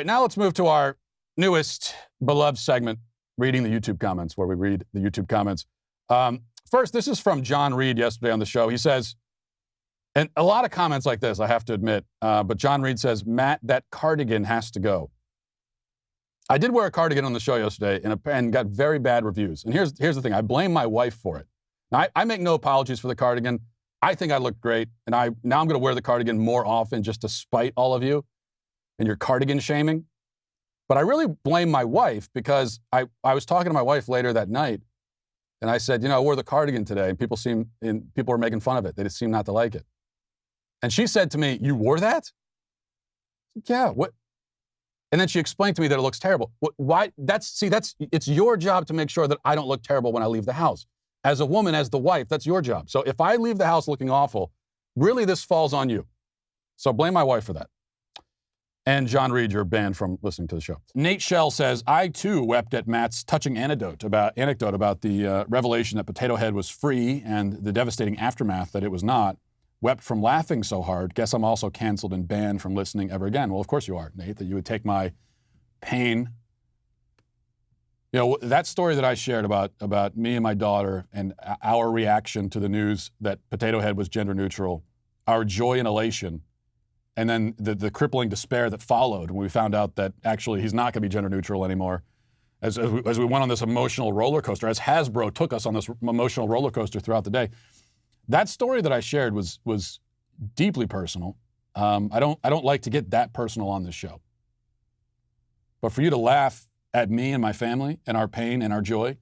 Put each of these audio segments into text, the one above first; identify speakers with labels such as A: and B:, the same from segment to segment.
A: right, now let's move to our newest beloved segment, reading the YouTube comments, where we read the YouTube comments. First, this is from John Reed yesterday on the show. He says, and a lot of comments like this, I have to admit, but John Reed says, Matt, that cardigan has to go. I did wear a cardigan on the show yesterday and got very bad reviews. And here's the thing. I blame my wife for it. Now, I make no apologies for the cardigan. I think I look great, and now I'm going to wear the cardigan more often just to spite all of you and your cardigan shaming. But I really blame my wife, because I was talking to my wife later that night, and I said, I wore the cardigan today, and people were making fun of it. They just seemed not to like it. And she said to me, "You wore that?" Yeah. What? And then she explained to me that it looks terrible. Why? It's your job to make sure that I don't look terrible when I leave the house. As a woman, as the wife, that's your job. So if I leave the house looking awful, really this falls on you. So blame my wife for that. And John Reed, you're banned from listening to the show. Nate Shell says, I too wept at Matt's touching anecdote about the revelation that Potato Head was free and the devastating aftermath that it was not. Wept from laughing so hard. Guess I'm also canceled and banned from listening ever again. Well, of course you are, Nate, that you would take my pain. That story that I shared about me and my daughter and our reaction to the news that Potato Head was gender neutral, our joy and elation, and then the crippling despair that followed when we found out that actually he's not going to be gender neutral anymore. As we went on this emotional roller coaster, as Hasbro took us on this emotional roller coaster throughout the day, that story that I shared was deeply personal. I don't like to get that personal on this show, but for you to laugh at me and my family and our pain and our joy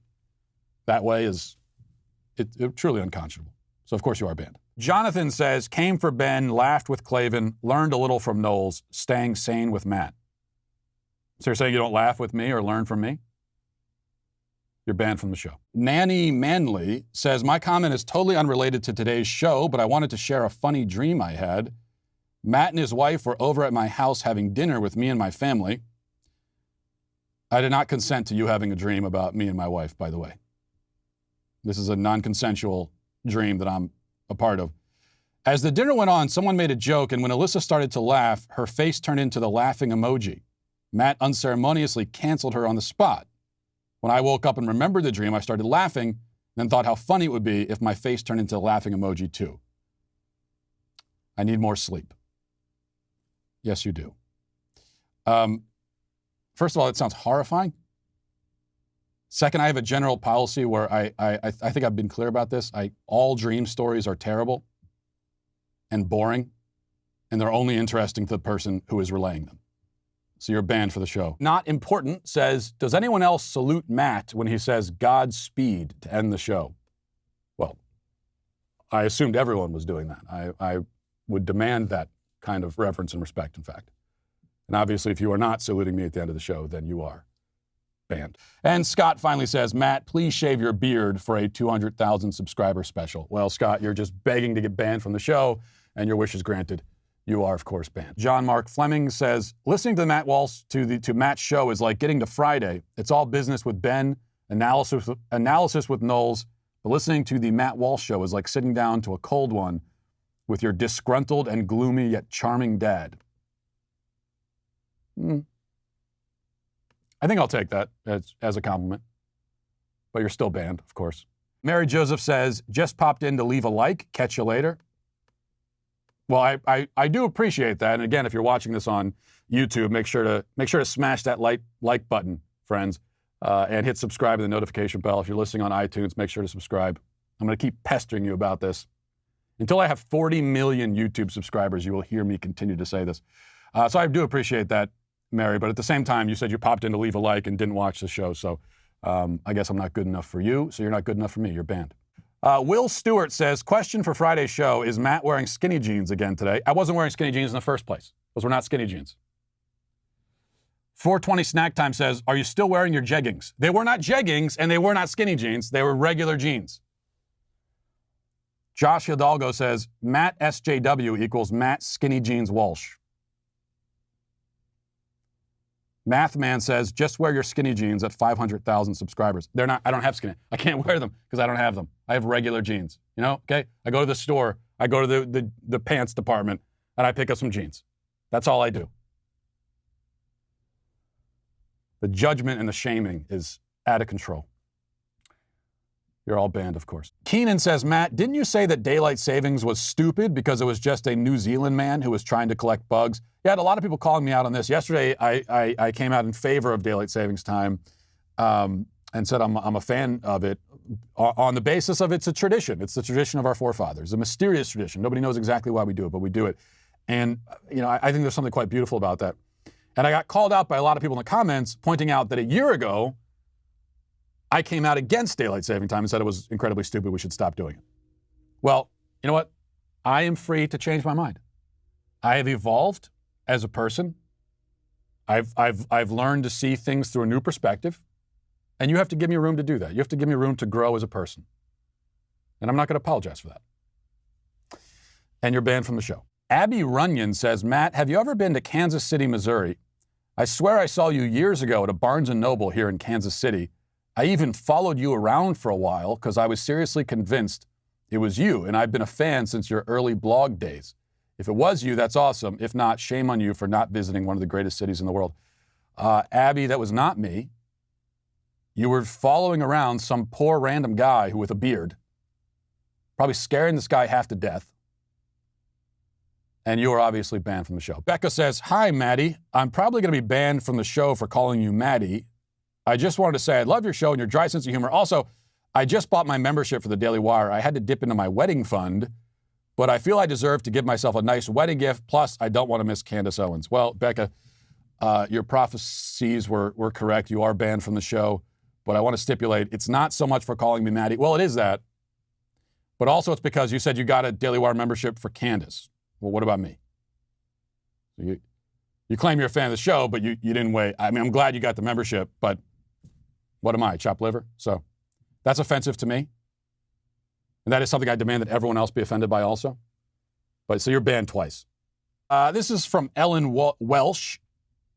A: that way is truly unconscionable. So of course you are banned. Jonathan says, came for Ben, laughed with Clavin, learned a little from Knowles, staying sane with Matt. So you're saying you don't laugh with me or learn from me? You're banned from the show. Nanny Manley says, my comment is totally unrelated to today's show, but I wanted to share a funny dream I had. Matt and his wife were over at my house having dinner with me and my family. I did not consent to you having a dream about me and my wife, by the way. This is a non-consensual dream that I'm a part of. As the dinner went on, someone made a joke, and when Alyssa started to laugh, her face turned into the laughing emoji. Matt unceremoniously canceled her on the spot. When I woke up and remembered the dream, I started laughing, then thought how funny it would be if my face turned into the laughing emoji too. I need more sleep. Yes, you do. First of all, it sounds horrifying. Second, I have a general policy where I think I've been clear about this. All dream stories are terrible and boring, and they're only interesting to the person who is relaying them. So you're banned for the show. Not Important says, does anyone else salute Matt when he says Godspeed to end the show? Well, I assumed everyone was doing that. I would demand that kind of reverence and respect, in fact. And obviously, if you are not saluting me at the end of the show, then you are banned. And Scott finally says, Matt, please shave your beard for a 200,000 subscriber special. Well, Scott, you're just begging to get banned from the show, and your wish is granted. You are, of course, banned. John Mark Fleming says, listening to Matt Walsh, to Matt's show is like getting to Friday. It's all business with Ben, analysis with Knowles, but listening to the Matt Walsh show is like sitting down to a cold one with your disgruntled and gloomy yet charming dad. I think I'll take that as a compliment. But you're still banned, of course. Mary Joseph says, just popped in to leave a like. Catch you later. Well, I do appreciate that. And again, if you're watching this on YouTube, make sure to smash that like button, friends, and hit subscribe to the notification bell. If you're listening on iTunes, make sure to subscribe. I'm going to keep pestering you about this. Until I have 40 million YouTube subscribers, you will hear me continue to say this. So I do appreciate that, Mary. But at the same time, you said you popped in to leave a like and didn't watch the show. So I guess I'm not good enough for you. So you're not good enough for me. You're banned. Will Stewart says, question for Friday's show, is Matt wearing skinny jeans again today? I wasn't wearing skinny jeans in the first place. Those were not skinny jeans. 420 Snack Time says, are you still wearing your jeggings? They were not jeggings, and they were not skinny jeans. They were regular jeans. Josh Hidalgo says, Matt SJW equals Matt Skinny Jeans Walsh. Mathman says, just wear your skinny jeans at 500,000 subscribers. They're not, I don't have skinny. I can't wear them because I don't have them. I have regular jeans, okay? I go to the store, I go to the pants department, and I pick up some jeans. That's all I do. The judgment and the shaming is out of control. You're all banned, of course. Keenan says, Matt, didn't you say that daylight savings was stupid because it was just a New Zealand man who was trying to collect bugs? Yeah, I had a lot of people calling me out on this. Yesterday, I came out in favor of daylight savings time and said I'm a fan of it on the basis of it's a tradition. It's the tradition of our forefathers, a mysterious tradition. Nobody knows exactly why we do it, but we do it. And, I think there's something quite beautiful about that. And I got called out by a lot of people in the comments pointing out that a year ago, I came out against daylight saving time and said it was incredibly stupid. We should stop doing it. Well, you know what? I am free to change my mind. I have evolved as a person. I've learned to see things through a new perspective, and you have to give me room to do that. You have to give me room to grow as a person, and I'm not going to apologize for that. And you're banned from the show. Abby Runyon says, Matt, have you ever been to Kansas City, Missouri? I swear I saw you years ago at a Barnes & Noble here in Kansas City. I even followed you around for a while because I was seriously convinced it was you, and I've been a fan since your early blog days. If it was you, that's awesome. If not, shame on you for not visiting one of the greatest cities in the world. Abby, that was not me. You were following around some poor random guy who with a beard, probably scaring this guy half to death, and you are obviously banned from the show. Becca says, hi, Maddie. I'm probably going to be banned from the show for calling you Maddie. I just wanted to say I love your show and your dry sense of humor. Also, I just bought my membership for the Daily Wire. I had to dip into my wedding fund, but I feel I deserve to give myself a nice wedding gift. Plus, I don't want to miss Candace Owens. Well, Becca, your prophecies were correct. You are banned from the show, but I want to stipulate it's not so much for calling me Maddie. Well, it is that, but also it's because you said you got a Daily Wire membership for Candace. Well, what about me? You claim you're a fan of the show, but you didn't wait. I mean, I'm glad you got the membership, but what am I, chopped liver? So that's offensive to me. And that is something I demand that everyone else be offended by also. But so you're banned twice. This is from Ellen Walsh.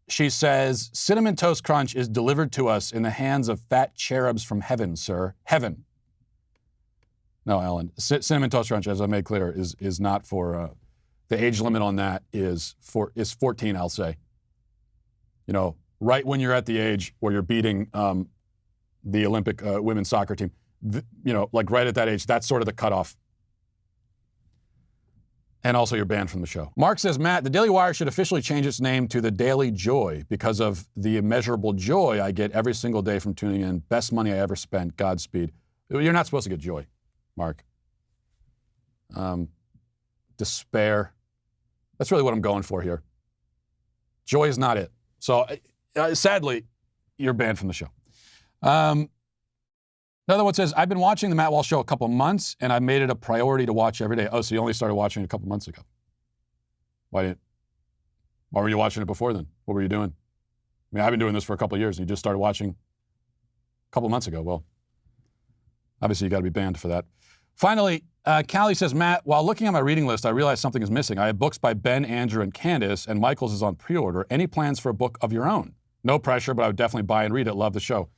A: She says, Cinnamon Toast Crunch is delivered to us in the hands of fat cherubs from heaven, sir. Heaven. No, Ellen. Cinnamon Toast Crunch, as I made clear, is not for... the age limit on that is 14, I'll say. Right when you're at the age where you're beating the Olympic women's soccer team, like right at that age, that's sort of the cutoff. And also you're banned from the show. Mark says, Matt, the Daily Wire should officially change its name to the Daily Joy because of the immeasurable joy I get every single day from tuning in. Best money I ever spent. Godspeed. You're not supposed to get joy, Mark. Despair. That's really what I'm going for here. Joy is not it. So sadly, you're banned from the show. Another one says, I've been watching the Matt Walsh Show a couple months, and I made it a priority to watch every day. Oh, so you only started watching it a couple months ago. Why were you watching it before then? What were you doing? I mean, I've been doing this for a couple of years, and you just started watching a couple months ago. Well, obviously you got to be banned for that. Finally, Callie says, Matt, while looking at my reading list, I realized something is missing. I have books by Ben, Andrew, and Candace, and Michael's is on pre-order. Any plans for a book of your own? No pressure, but I would definitely buy and read it. Love the show.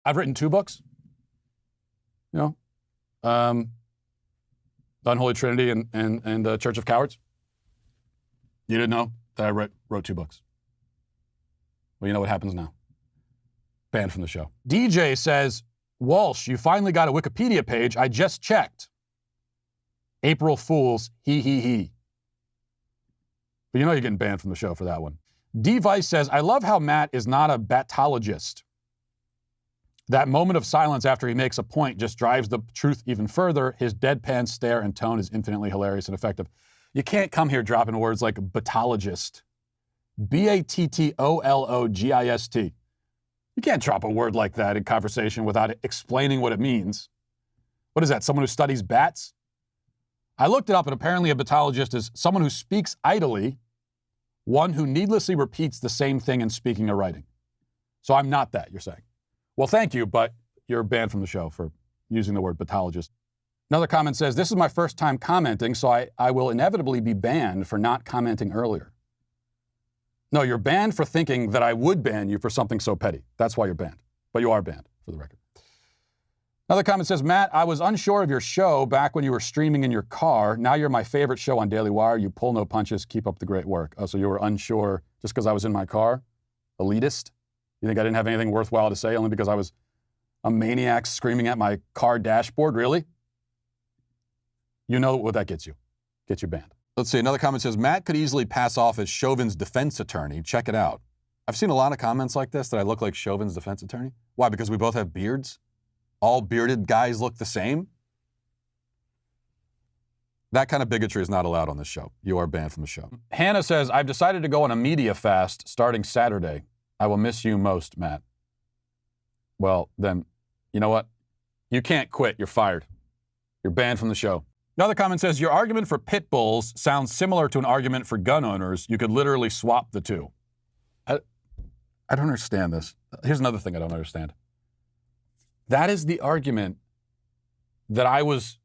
A: I've written 2 books. Unholy Trinity and Church of Cowards. You didn't know that I wrote 2 books. Well, you know what happens now. Banned from the show. DJ says, Walsh, you finally got a Wikipedia page. I just checked. April Fools, he. But you're getting banned from the show for that one. D-Vice says, I love how Matt is not a batologist. That moment of silence after he makes a point just drives the truth even further. His deadpan stare and tone is infinitely hilarious and effective. You can't come here dropping words like batologist. B-A-T-T-O-L-O-G-I-S-T. You can't drop a word like that in conversation without explaining what it means. What is that, someone who studies bats? I looked it up, and apparently a batologist is someone who speaks idly, one who needlessly repeats the same thing in speaking or writing. So I'm not that, you're saying. Well, thank you, but you're banned from the show for using the word batologist. Another comment says, this is my first time commenting, so I will inevitably be banned for not commenting earlier. No, you're banned for thinking that I would ban you for something so petty. That's why you're banned. But you are banned, for the record. Another comment says, Matt, I was unsure of your show back when you were streaming in your car. Now you're my favorite show on Daily Wire. You pull no punches. Keep up the great work. Oh, so you were unsure just because I was in my car? Elitist? You think I didn't have anything worthwhile to say only because I was a maniac screaming at my car dashboard? Really? You know what that gets you. Gets you banned. Let's see. Another comment says, Matt could easily pass off as Chauvin's defense attorney. Check it out. I've seen a lot of comments like this that I look like Chauvin's defense attorney. Why? Because we both have beards? All bearded guys look the same? That kind of bigotry is not allowed on this show. You are banned from the show. Hannah says, I've decided to go on a media fast starting Saturday. I will miss you most, Matt. Well, then, you know what? You can't quit. You're fired. You're banned from the show. Another comment says, your argument for pit bulls sounds similar to an argument for gun owners. You could literally swap the two. I don't understand this. Here's another thing I don't understand. That is the argument that I was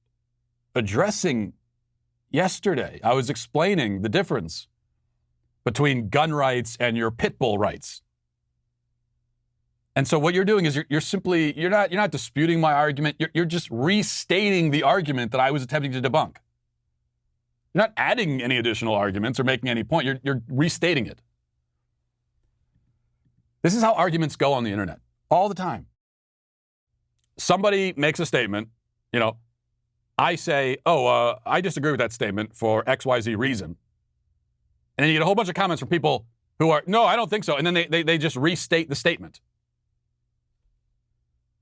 A: addressing yesterday. I was explaining the difference between gun rights and your pit bull rights. And so what you're doing is you're not disputing my argument. You're just restating the argument that I was attempting to debunk. You're not adding any additional arguments or making any point. You're restating it. This is how arguments go on the internet all the time. Somebody makes a statement, I say, I disagree with that statement for XYZ reason. And then you get a whole bunch of comments from people who are, no, I don't think so. And then they just restate the statement.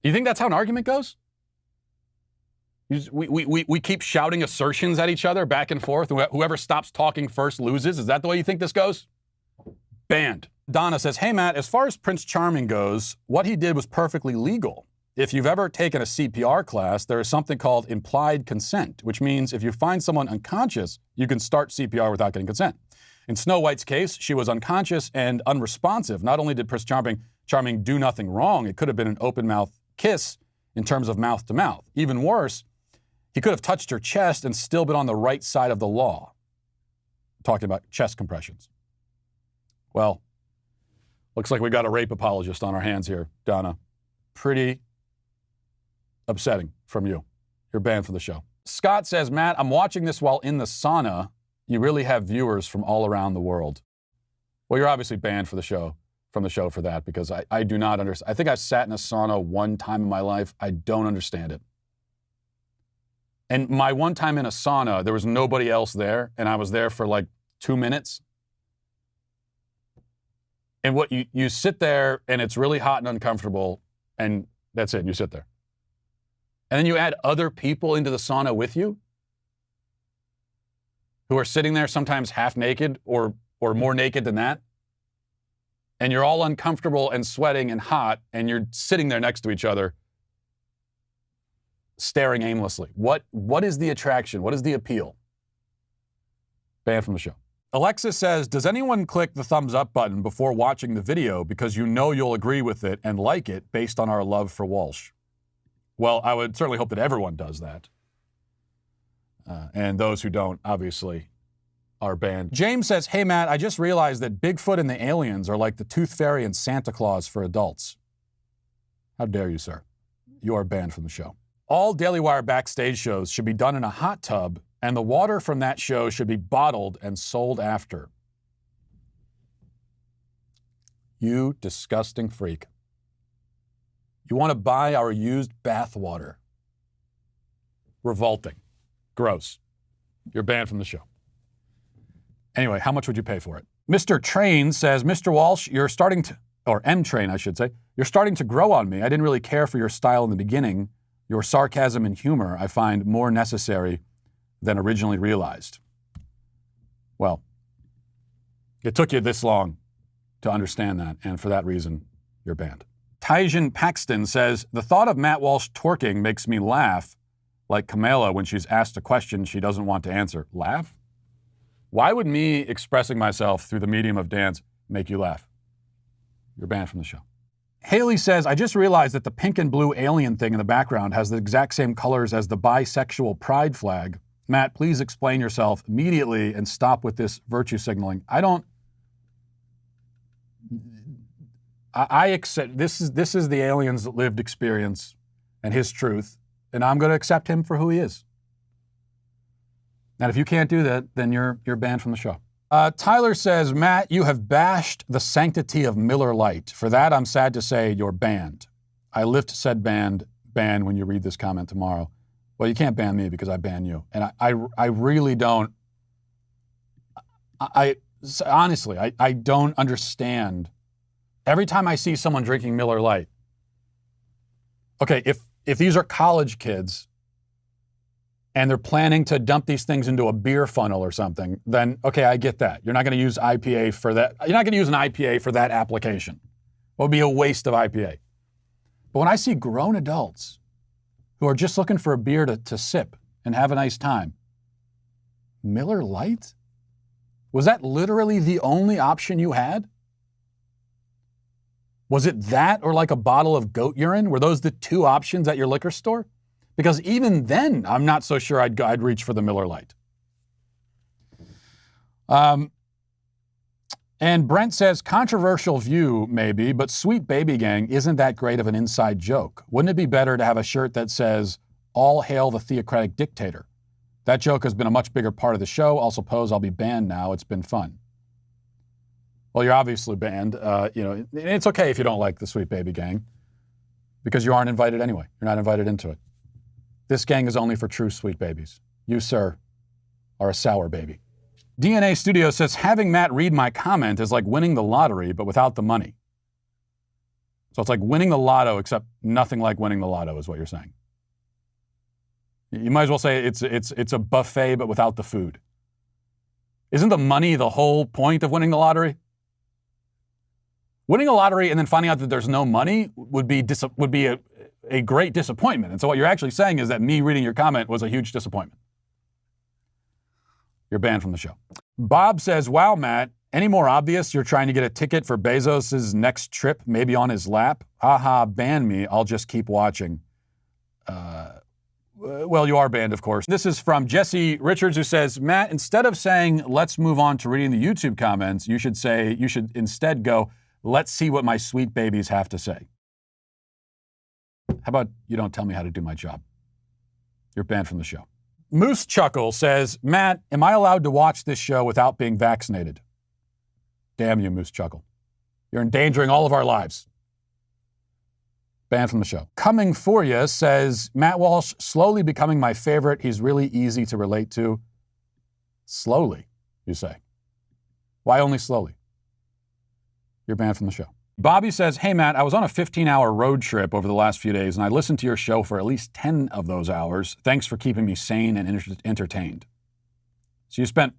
A: You think that's how an argument goes? We keep shouting assertions at each other back and forth. Whoever stops talking first loses. Is that the way you think this goes? Banned. Donna says, hey, Matt, as far as Prince Charming goes, what he did was perfectly legal. If you've ever taken a CPR class, there is something called implied consent, which means if you find someone unconscious, you can start CPR without getting consent. In Snow White's case, she was unconscious and unresponsive. Not only did Prince Charming do nothing wrong, it could have been an open mouth kiss in terms of mouth to mouth. Even worse, he could have touched her chest and still been on the right side of the law. Talking about chest compressions. Well, looks like we got a rape apologist on our hands here, Donna. Pretty upsetting from you. You're banned from the show. Scott says, Matt, I'm watching this while in the sauna. You really have viewers from all around the world. Well, you're obviously banned from the show for that because I do not understand. I think I've sat in a sauna one time in my life. I don't understand it. And my one time in a sauna, there was nobody else there, and I was there for like 2 minutes. And what you sit there, and it's really hot and uncomfortable, and that's it, and you sit there. And then you add other people into the sauna with you who are sitting there sometimes half naked or more naked than that. And you're all uncomfortable and sweating and hot, and you're sitting there next to each other, staring aimlessly. What is the attraction? What is the appeal? Banned from the show. Alexis says, does anyone click the thumbs up button before watching the video because you know you'll agree with it and like it based on our love for Walsh? Well, I would certainly hope that everyone does that. And those who don't, obviously, are banned. James says, hey, Matt, I just realized that Bigfoot and the aliens are like the Tooth Fairy and Santa Claus for adults. How dare you, sir? You are banned from the show. All Daily Wire backstage shows should be done in a hot tub, and the water from that show should be bottled and sold after. You disgusting freak. You want to buy our used bath water. Revolting. Gross. You're banned from the show. Anyway, how much would you pay for it? Mr. Train says, Mr. Walsh, you're starting to, or M Train, I should say, you're starting to grow on me. I didn't really care for your style in the beginning. Your sarcasm and humor I find more necessary than originally realized. Well, it took you this long to understand that, and for that reason, you're banned. Tyjan Paxton says, the thought of Matt Walsh twerking makes me laugh like Kamala when she's asked a question she doesn't want to answer. Laugh? Why would me expressing myself through the medium of dance make you laugh? You're banned from the show. Haley says, I just realized that the pink and blue alien thing in the background has the exact same colors as the bisexual pride flag. Matt, please explain yourself immediately and stop with this virtue signaling. I accept, this is the alien's lived experience and his truth, and I'm going to accept him for who he is. And if you can't do that, then you're banned from the show. Tyler says, Matt, you have bashed the sanctity of Miller Lite. For that, I'm sad to say you're banned. I lift said ban when you read this comment tomorrow. Well, you can't ban me because I ban you. And I really don't, honestly, I don't understand. Every time I see someone drinking Miller Lite, okay, if these are college kids and they're planning to dump these things into a beer funnel or something, then okay, I get that. You're not going to use IPA for that. You're not going to use an IPA for that application. It would be a waste of IPA. But when I see grown adults who are just looking for a beer to sip and have a nice time, Miller Lite? Was that literally the only option you had? Was it that or like a bottle of goat urine? Were those the two options at your liquor store? Because even then, I'm not so sure I'd reach for the Miller Lite. And Brent says, controversial view maybe, but Sweet Baby Gang isn't that great of an inside joke. Wouldn't it be better to have a shirt that says, all hail the theocratic dictator? That joke has been a much bigger part of the show. I'll suppose I'll be banned now. It's been fun. Well, you're obviously banned. It's okay if you don't like the Sweet Baby Gang because you aren't invited anyway. You're not invited into it. This gang is only for true sweet babies. You, sir, are a sour baby. DNA Studio says, having Matt read my comment is like winning the lottery, but without the money. So it's like winning the lotto, except nothing like winning the lotto is what you're saying. You might as well say it's a buffet, but without the food. Isn't the money the whole point of winning the lottery? Winning a lottery and then finding out that there's no money would be a great disappointment. And so what you're actually saying is that me reading your comment was a huge disappointment. You're banned from the show. Bob says, wow, Matt, any more obvious you're trying to get a ticket for Bezos' next trip, maybe on his lap? Haha, ban me. I'll just keep watching. Well, you are banned, of course. This is from Jesse Richards, who says, Matt, instead of saying, let's move on to reading the YouTube comments, you should instead go, let's see what my sweet babies have to say. How about you don't tell me how to do my job? You're banned from the show. Moose Chuckle says, Matt, am I allowed to watch this show without being vaccinated? Damn you, Moose Chuckle. You're endangering all of our lives. Banned from the show. Coming For Ya says, Matt Walsh, slowly becoming my favorite. He's really easy to relate to. Slowly, you say. Why only slowly? You're banned from the show. Bobby says, hey, Matt, I was on a 15-hour road trip over the last few days, and I listened to your show for at least 10 of those hours. Thanks for keeping me sane and entertained. So you spent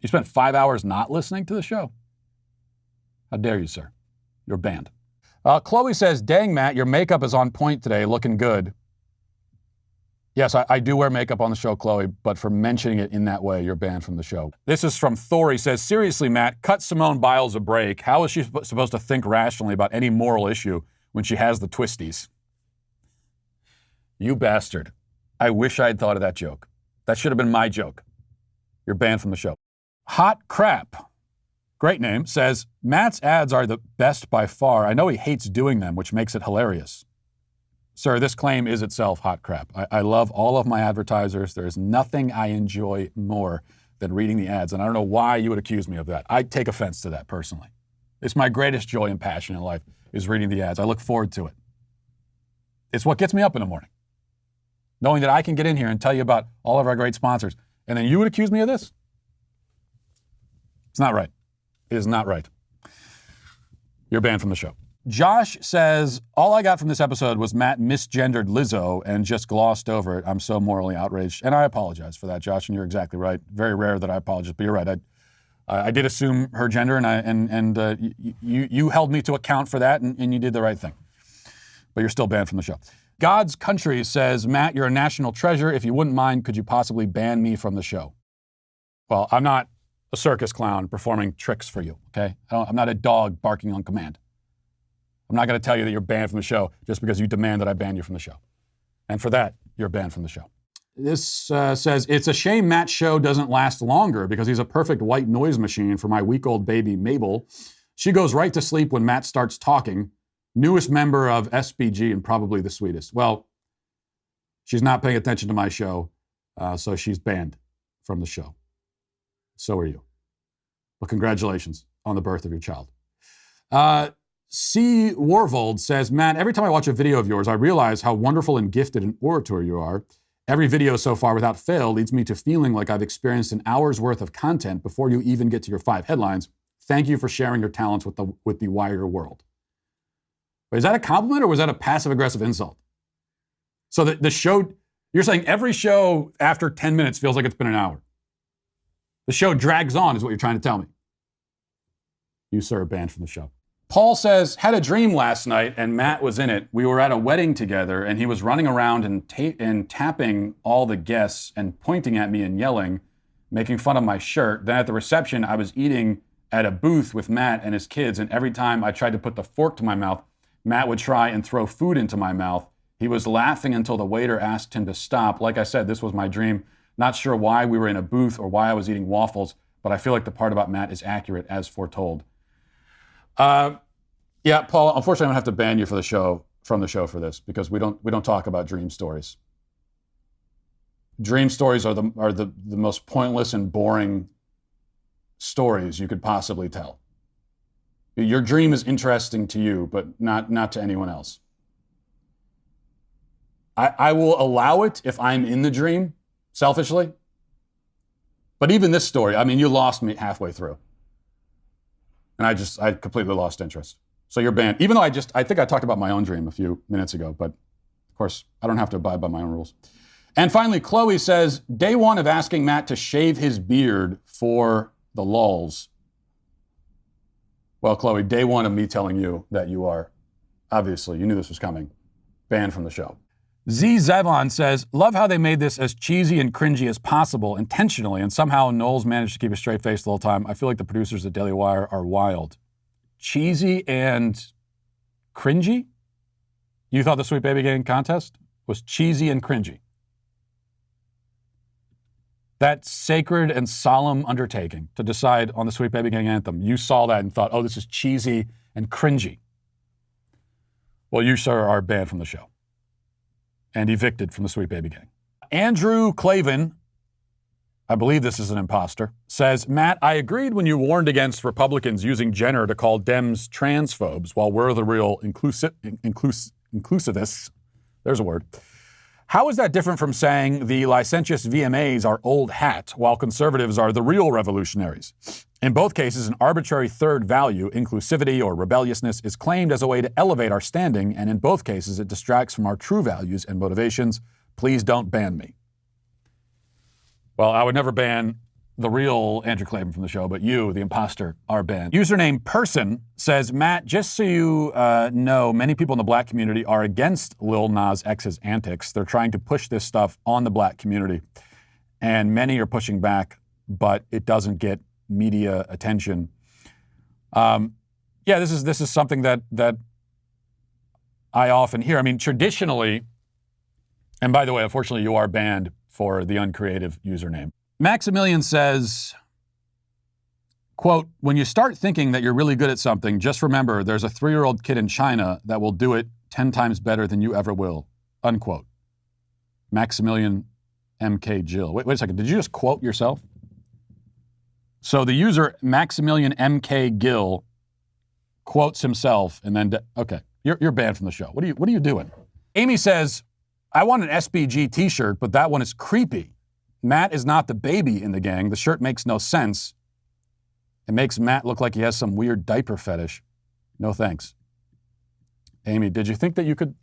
A: 5 hours not listening to the show? How dare you, sir? You're banned. Chloe says, dang, Matt, your makeup is on point today, looking good. Yes, I do wear makeup on the show, Chloe, but for mentioning it in that way, you're banned from the show. This is from Thor. He says, seriously, Matt, cut Simone Biles a break. How is she supposed to think rationally about any moral issue when she has the twisties? You bastard. I wish I had thought of that joke. That should have been my joke. You're banned from the show. Hot Crap, great name, says, Matt's ads are the best by far. I know he hates doing them, which makes it hilarious. Sir, this claim is itself hot crap. I love all of my advertisers. There is nothing I enjoy more than reading the ads, and I don't know why you would accuse me of that. I take offense to that personally. It's my greatest joy and passion in life is reading the ads. I look forward to it. It's what gets me up in the morning, knowing that I can get in here and tell you about all of our great sponsors, and then you would accuse me of this? It's not right. It is not right. You're banned from the show. Josh says, all I got from this episode was Matt misgendered Lizzo and just glossed over it. I'm so morally outraged. And I apologize for that, Josh, and you're exactly right. Very rare that I apologize, but you're right. I did assume her gender, and you held me to account for that, and you did the right thing. But you're still banned from the show. God's Country says, Matt, you're a national treasure. If you wouldn't mind, could you possibly ban me from the show? Well, I'm not a circus clown performing tricks for you, okay? I'm not a dog barking on command. I'm not going to tell you that you're banned from the show just because you demand that I ban you from the show. And for that, you're banned from the show. This says, it's a shame Matt's show doesn't last longer because he's a perfect white noise machine for my week-old baby, Mabel. She goes right to sleep when Matt starts talking. Newest member of SBG and probably the sweetest. Well, she's not paying attention to my show, so she's banned from the show. So are you. Well, congratulations on the birth of your child. C. Warvold says, Matt, every time I watch a video of yours, I realize how wonderful and gifted an orator you are. Every video so far, without fail, leads me to feeling like I've experienced an hour's worth of content before you even get to your 5 headlines. Thank you for sharing your talents with the wider world. But is that a compliment or was that a passive-aggressive insult? So the show, you're saying every show after 10 minutes feels like it's been an hour. The show drags on is what you're trying to tell me. You, sir, are banned from the show. Paul says, had a dream last night and Matt was in it. We were at a wedding together and he was running around and tapping all the guests and pointing at me and yelling, making fun of my shirt. Then at the reception, I was eating at a booth with Matt and his kids, and every time I tried to put the fork to my mouth, Matt would try and throw food into my mouth. He was laughing until the waiter asked him to stop. Like I said, this was my dream. Not sure why we were in a booth or why I was eating waffles, but I feel like the part about Matt is accurate as foretold. Yeah, Paul, unfortunately, I'm gonna have to ban you from the show for this because we don't talk about dream stories. Dream stories are the most pointless and boring stories you could possibly tell. Your dream is interesting to you, but not to anyone else. I will allow it if I'm in the dream, selfishly. But even this story, I mean, you lost me halfway through. And I completely lost interest. So you're banned. Even though I think I talked about my own dream a few minutes ago, but of course, I don't have to abide by my own rules. And finally, Chloe says, day one of asking Matt to shave his beard for the lulz. Well, Chloe, day one of me telling you that you are, obviously, you knew this was coming, banned from the show. Z Zevon says, love how they made this as cheesy and cringy as possible intentionally, and somehow Knowles managed to keep a straight face the whole time. I feel like the producers at Daily Wire are wild. Cheesy and cringy? You thought the Sweet Baby Gang contest was cheesy and cringy? That sacred and solemn undertaking to decide on the Sweet Baby Gang anthem, you saw that and thought, oh, this is cheesy and cringy. Well, you, sir, are banned from the show and evicted from the Sweet Baby Gang. Andrew Clavin, I believe this is an imposter, says, Matt, I agreed when you warned against Republicans using Jenner to call Dems transphobes while we're the real inclusivists. There's a word. How is that different from saying the licentious VMAs are old hat while conservatives are the real revolutionaries? In both cases, an arbitrary third value, inclusivity or rebelliousness, is claimed as a way to elevate our standing, and in both cases, it distracts from our true values and motivations. Please don't ban me. Well, I would never ban the real Andrew Clavin from the show, but you, the imposter, are banned. Username Person says, Matt, just so you know, many people in the black community are against Lil Nas X's antics. They're trying to push this stuff on the black community, and many are pushing back, but it doesn't get media attention. Yeah, this is something that I often hear. I mean, traditionally, and by the way, unfortunately, you are banned for the uncreative username. Maximilian says, quote, when you start thinking that you're really good at something, just remember there's a 3-year-old kid in China that will do it 10 times better than you ever will, unquote. Maximilian MK Jill. Wait a second, did you just quote yourself? So the user Maximilian MK Gill quotes himself and then, okay, you're banned from the show. What are you doing? Amy says, I want an SBG t-shirt, but that one is creepy. Matt is not the baby in the gang. The shirt makes no sense. It makes Matt look like he has some weird diaper fetish. No thanks. Amy, did you think that you could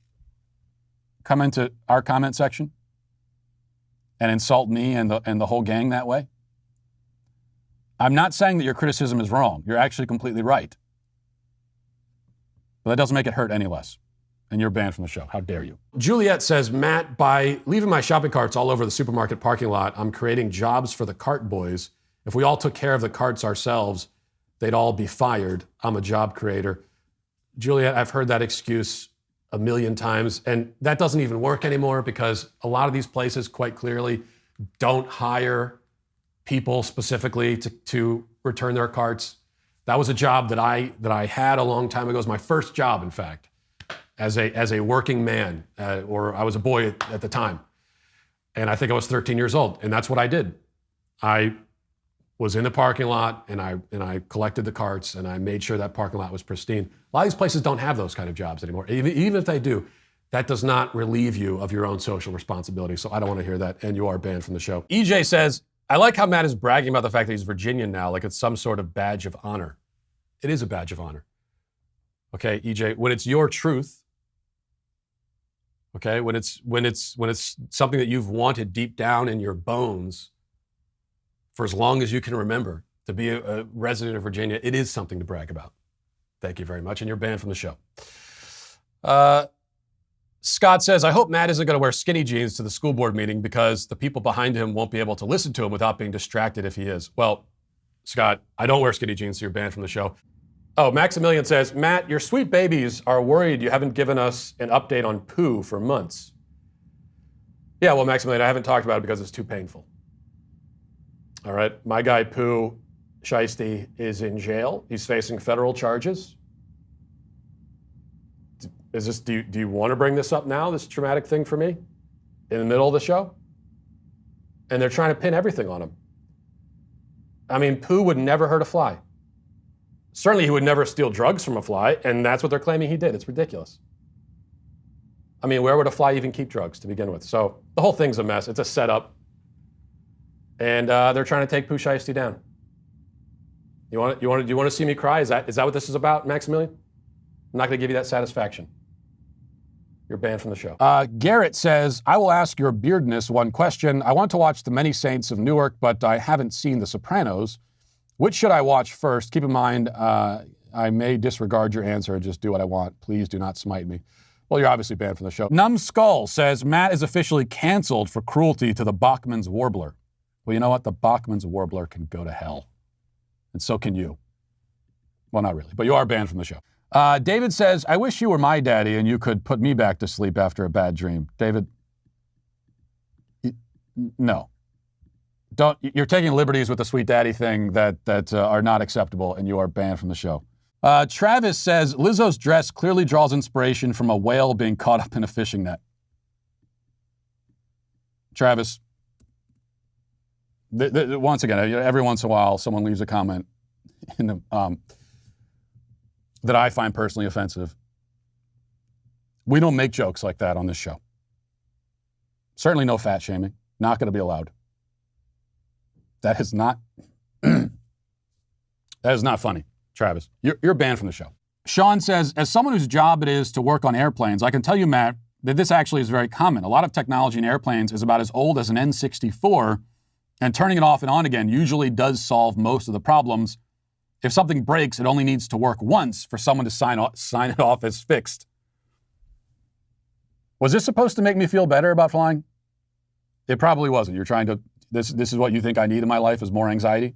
A: come into our comment section and insult me and the whole gang that way? I'm not saying that your criticism is wrong. You're actually completely right. But that doesn't make it hurt any less. And you're banned from the show. How dare you? Juliet says, Matt, by leaving my shopping carts all over the supermarket parking lot, I'm creating jobs for the cart boys. If we all took care of the carts ourselves, they'd all be fired. I'm a job creator. Juliet, I've heard that excuse a million times, and that doesn't even work anymore because a lot of these places quite clearly don't hire people specifically to return their carts. That was a job that I had a long time ago. It was my first job, in fact. As a working man, or I was a boy at the time. And I think I was 13 years old, and that's what I did. I
B: was in the parking lot, and I collected the carts, and I made sure that parking lot was pristine. A lot of these places don't have those kind of jobs anymore. Even if they do, that does not relieve you of your own social responsibility. So I don't want to hear that, and you are banned from the show. EJ says, I like how Matt is bragging about the fact that he's Virginian now, like it's some sort of badge of honor. It is a badge of honor. Okay, EJ, when it's your truth, okay, when it's something that you've wanted deep down in your bones for as long as you can remember to be a resident of Virginia, it is something to brag about. Thank you very much, and you're banned from the show. Scott says, I hope Matt isn't going to wear skinny jeans to the school board meeting because the people behind him won't be able to listen to him without being distracted if he is. Well, Scott, I don't wear skinny jeans, so you're banned from the show. Oh, Maximilian says, Matt, your sweet babies are worried you haven't given us an update on poo for months. Yeah, well, Maximilian, I haven't talked about it because it's too painful. All right, my guy Pooh Shiesty is in jail. He's facing federal charges. Do you want to bring this up now, this traumatic thing for me, in the middle of the show? And they're trying to pin everything on him. I mean, Pooh would never hurt a fly. Certainly he would never steal drugs from a fly, and that's what they're claiming he did. It's ridiculous. I mean, where would a fly even keep drugs to begin with? So the whole thing's a mess. It's a setup. And they're trying to take Pooh Shiesty down. Do you want to see me cry? Is that what this is about, Maximilian? I'm not going to give you that satisfaction. You're banned from the show. Garrett says, I will ask your beardness one question. I want to watch The Many Saints of Newark, but I haven't seen The Sopranos. Which should I watch first? Keep in mind, I may disregard your answer and just do what I want. Please do not smite me. Well, you're obviously banned from the show. Numbskull says, Matt is officially canceled for cruelty to the Bachman's Warbler. Well, you know what? The Bachman's Warbler can go to hell. And so can you. Well, not really, but you are banned from the show. David says, I wish you were my daddy and you could put me back to sleep after a bad dream. David, no. You're taking liberties with the sweet daddy thing that are not acceptable, and you are banned from the show. Travis says, Lizzo's dress clearly draws inspiration from a whale being caught up in a fishing net. Travis, once again, every once in a while, someone leaves a comment in the, that I find personally offensive. We don't make jokes like that on this show. Certainly no fat shaming. Not going to be allowed. That is not funny, Travis. You're banned from the show. Sean says, as someone whose job it is to work on airplanes, I can tell you, Matt, that this actually is very common. A lot of technology in airplanes is about as old as an N64, and turning it off and on again usually does solve most of the problems. If something breaks, it only needs to work once for someone to sign it off as fixed. Was this supposed to make me feel better about flying? It probably wasn't. You're trying to, this is what you think I need in my life, is more anxiety?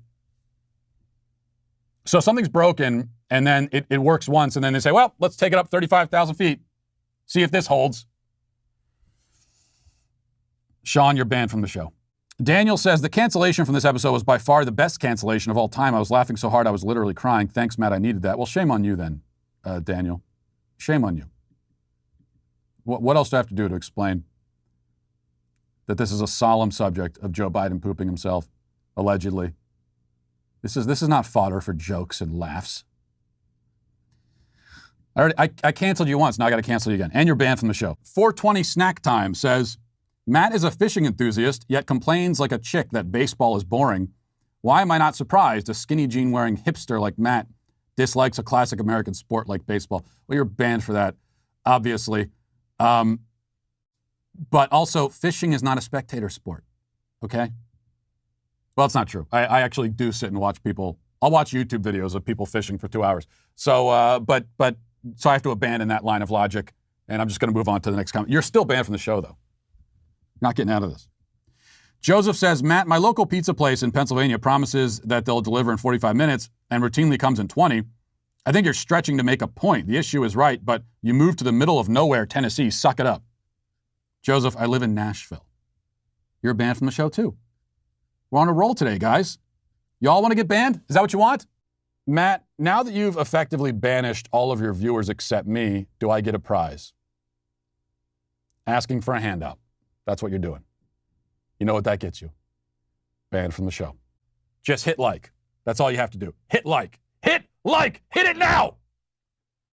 B: So something's broken, and then it works once, and then they say, well, let's take it up 35,000 feet. See if this holds. Sean, you're banned from the show. Daniel says, the cancellation from this episode was by far the best cancellation of all time. I was laughing so hard I was literally crying. Thanks, Matt. I needed that. Well, shame on you then, Daniel. Shame on you. What else do I have to do to explain that this is a solemn subject of Joe Biden pooping himself, allegedly? This is not fodder for jokes and laughs. I canceled you once. Now I got to cancel you again. And you're banned from the show. 420 Snack Time says, Matt is a fishing enthusiast, yet complains like a chick that baseball is boring. Why am I not surprised a skinny jean wearing hipster like Matt dislikes a classic American sport like baseball? Well, you're banned for that, obviously. But also, fishing is not a spectator sport, okay? Well, it's not true. I actually do sit and watch people. I'll watch YouTube videos of people fishing for 2 hours. So, so I have to abandon that line of logic, and I'm just going to move on to the next comment. You're still banned from the show, though. Not getting out of this. Joseph says, Matt, my local pizza place in Pennsylvania promises that they'll deliver in 45 minutes and routinely comes in 20. I think you're stretching to make a point. The issue is right, but you moved to the middle of nowhere, Tennessee. Suck it up. Joseph, I live in Nashville. You're banned from the show, too. We're on a roll today, guys. Y'all want to get banned? Is that what you want? Matt, now that you've effectively banished all of your viewers except me, do I get a prize? Asking for a handout. That's what you're doing. You know what that gets you? Banned from the show.
A: just hit like. That's all you have to do. Hit like. Hit like. Hit it now.